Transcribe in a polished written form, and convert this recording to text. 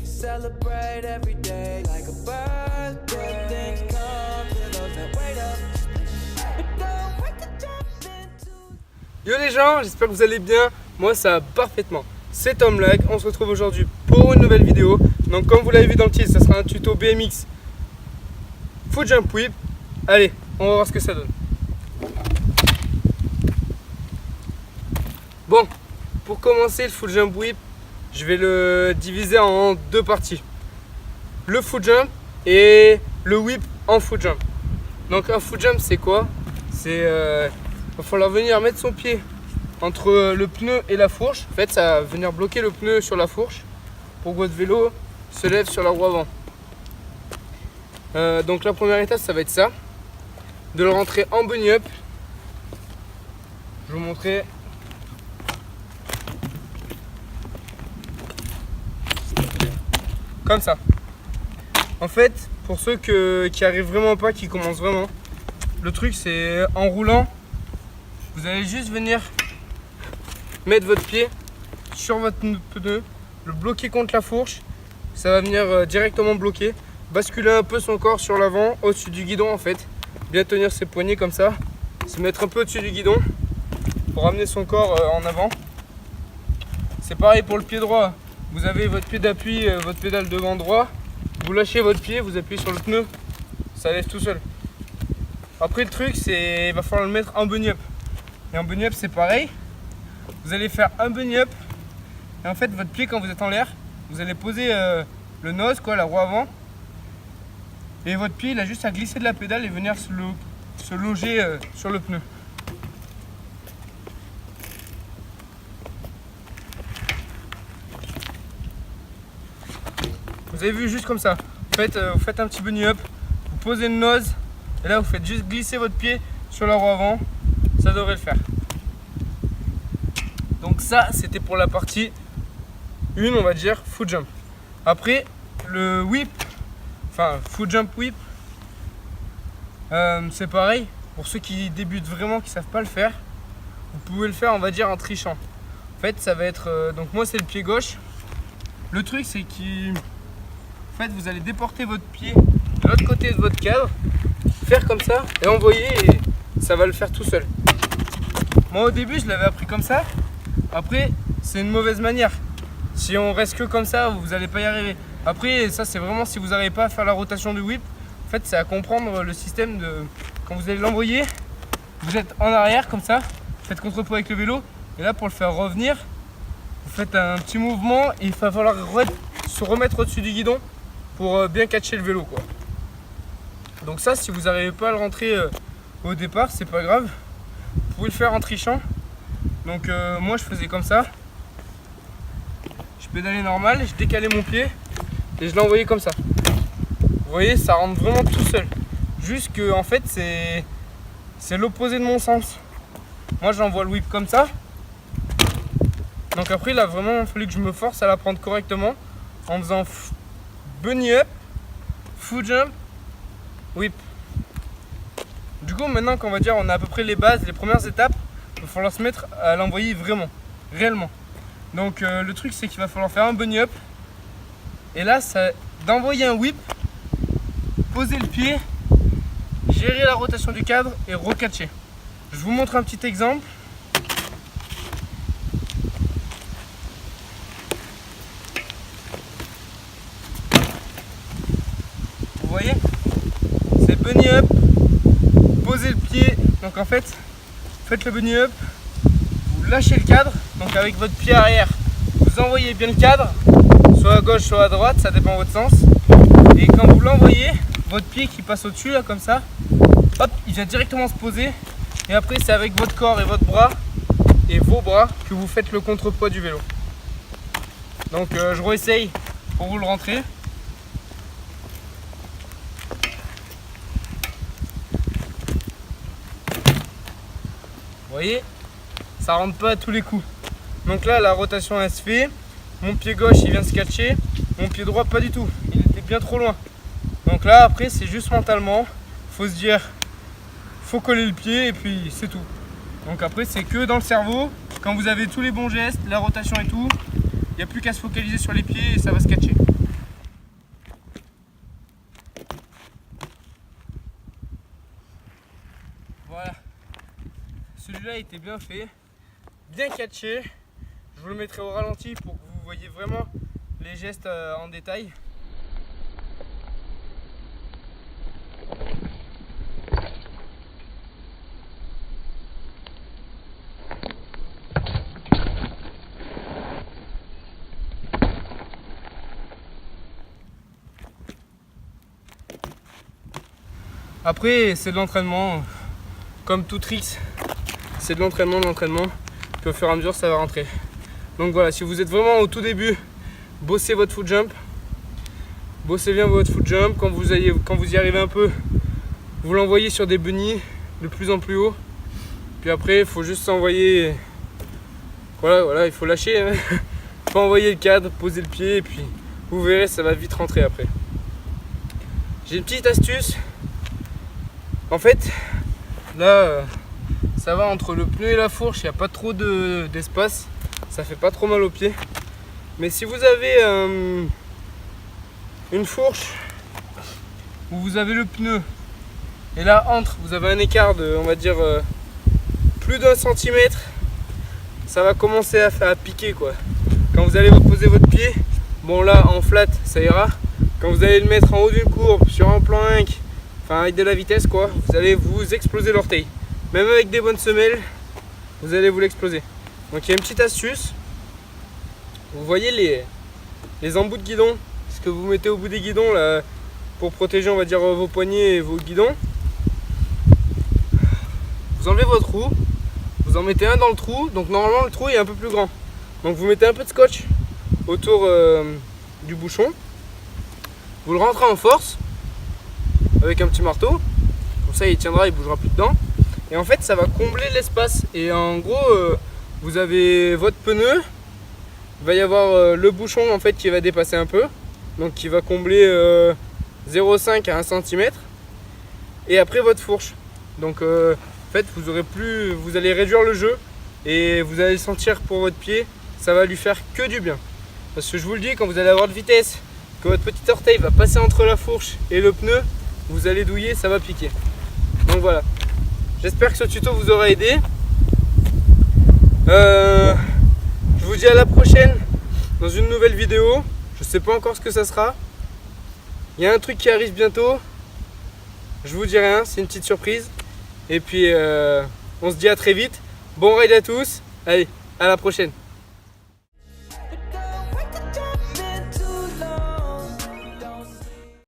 Celebrate every day like a birthday. Things come to those that wait up. Don't wait to jump into. Yo les gens, j'espère que vous allez bien. Moi ça va parfaitement. C'est Tom Lag, on se retrouve aujourd'hui pour une nouvelle vidéo. Donc comme vous l'avez vu dans le titre, ça sera un tuto BMX Foot Jump Whip. Allez, on va voir ce que ça donne. Bon, pour commencer le Foot Jump Whip, je vais le diviser en deux parties. Le Foot Jump et le Whip en Foot Jump. Donc un Foot Jump c'est quoi? C'est il va falloir venir mettre son pied entre le pneu et la fourche. En fait ça va venir bloquer le pneu sur la fourche pour que votre vélo se lève sur la roue avant. Donc la première étape ça va être ça. De le rentrer en bunny up. Je vais vous montrer. Comme ça. En fait, pour ceux qui arrivent vraiment pas, qui commencent vraiment, le truc c'est en roulant, vous allez juste venir mettre votre pied sur votre pneu, le bloquer contre la fourche, ça va venir directement bloquer, basculer un peu son corps sur l'avant, au-dessus du guidon en fait, bien tenir ses poignets comme ça, se mettre un peu au-dessus du guidon pour amener son corps en avant. C'est pareil pour le pied droit. Vous avez votre pied d'appui, votre pédale devant droit, vous lâchez votre pied, vous appuyez sur le pneu, ça lève tout seul. Après le truc c'est, il va falloir le mettre en bunny up. Et en bunny up c'est pareil, vous allez faire un bunny up, et en fait votre pied quand vous êtes en l'air, vous allez poser le nose, quoi, la roue avant, et votre pied il a juste à glisser de la pédale et venir se loger sur le pneu. Vous avez vu juste comme ça, vous faites un petit bunny up, vous posez le nose et là vous faites juste glisser votre pied sur la roue avant, ça devrait le faire. Donc ça c'était pour la partie 1 on va dire foot jump. Après le whip, enfin foot jump whip, c'est pareil, pour ceux qui débutent vraiment, qui savent pas le faire, vous pouvez le faire on va dire en trichant. En fait ça va être, donc moi c'est le pied gauche, le truc c'est qu'il... En fait, vous allez déporter votre pied de l'autre côté de votre cadre, faire comme ça et envoyer et ça va le faire tout seul. Moi au début je l'avais appris comme ça, après c'est une mauvaise manière. Si on reste que comme ça, vous n'allez pas y arriver. Après ça c'est vraiment si vous n'arrivez pas à faire la rotation du whip, en fait c'est à comprendre le système de... Quand vous allez l'envoyer, vous êtes en arrière comme ça, vous faites contre-poids avec le vélo et là pour le faire revenir, vous faites un petit mouvement et il va falloir se remettre au-dessus du guidon pour bien catcher le vélo quoi. Donc ça si vous n'arrivez pas à le rentrer au départ c'est pas grave, vous pouvez le faire en trichant. Donc moi je faisais comme ça, je pédalais normal, je décalais mon pied et je l'envoyais comme ça. Vous voyez ça rentre vraiment tout seul, juste que en fait c'est l'opposé de mon sens. Moi j'envoie le whip comme ça, donc après il a vraiment fallu que je me force à la prendre correctement en faisant bunny up, foot jump, whip. Du coup maintenant qu'on va dire on a à peu près les bases, les premières étapes, il va falloir se mettre à l'envoyer vraiment, réellement. Donc le truc c'est qu'il va falloir faire un bunny up et là ça d'envoyer un whip, poser le pied, gérer la rotation du cadre et recatcher. Je vous montre un petit exemple. Vous voyez, c'est bunny up, posez le pied, donc en fait, faites le bunny up, vous lâchez le cadre, donc avec votre pied arrière, vous envoyez bien le cadre, soit à gauche, soit à droite, ça dépend de votre sens, et quand vous l'envoyez, votre pied qui passe au-dessus, là, comme ça, hop, il vient directement se poser, et après c'est avec votre corps et votre bras, et vos bras, que vous faites le contrepoids du vélo. Donc je réessaye pour vous le rentrer. Vous voyez, ça rentre pas à tous les coups. Donc là la rotation elle se fait, mon pied gauche il vient se catcher, mon pied droit pas du tout, il était bien trop loin. Donc là après c'est juste mentalement, faut se dire, faut coller le pied et puis c'est tout. Donc après c'est que dans le cerveau, quand vous avez tous les bons gestes, la rotation et tout, n'y a plus qu'à se focaliser sur les pieds et ça va se catcher. Voilà. Celui-là était bien fait, bien catché. Je vous le mettrai au ralenti pour que vous voyez vraiment les gestes en détail. Après, c'est de l'entraînement, comme tout tricks, c'est de l'entraînement, puis au fur et à mesure ça va rentrer. Donc voilà, si vous êtes vraiment au tout début, bossez votre foot jump, bossez bien votre foot jump, quand vous y arrivez un peu, vous l'envoyez sur des bunnies de plus en plus haut, puis après il faut juste s'envoyer, voilà, il faut lâcher, hein. Il faut envoyer le cadre, poser le pied, et puis vous verrez, ça va vite rentrer après. J'ai une petite astuce. En fait, là, ça va entre le pneu et la fourche, il n'y a pas trop d'espace, ça fait pas trop mal aux pieds. Mais si vous avez une fourche où vous avez le pneu, et là entre, vous avez un écart de, on va dire, plus d'1 centimètre, ça va commencer à piquer quoi. Quand vous allez poser votre pied, bon là en flat ça ira. Quand vous allez le mettre en haut d'une courbe, sur un plank, enfin avec de la vitesse quoi, vous allez vous exploser l'orteil. Même avec des bonnes semelles, vous allez vous l'exploser. Donc il y a une petite astuce. Vous voyez les embouts de guidon, ce que vous mettez au bout des guidons là, pour protéger on va dire vos poignets et vos guidons. Vous enlevez votre roue, vous en mettez un dans le trou, donc normalement le trou est un peu plus grand. Donc vous mettez un peu de scotch autour du bouchon. Vous le rentrez en force avec un petit marteau, comme ça il tiendra, il bougera plus dedans. Et en fait ça va combler l'espace. Et en gros vous avez votre pneu, il va y avoir le bouchon en fait qui va dépasser un peu, donc qui va combler 0,5 à 1 cm. Et après votre fourche. Donc en fait vous allez réduire le jeu et vous allez le sentir pour votre pied, ça va lui faire que du bien. Parce que je vous le dis, quand vous allez avoir de vitesse, que votre petit orteil va passer entre la fourche et le pneu, vous allez douiller, ça va piquer. Donc voilà, j'espère que ce tuto vous aura aidé. Je vous dis à la prochaine dans une nouvelle vidéo. Je sais pas encore ce que ça sera. Il y a un truc qui arrive bientôt. Je vous dis rien, c'est une petite surprise. Et puis on se dit à très vite. Bon ride à tous. Allez, à la prochaine.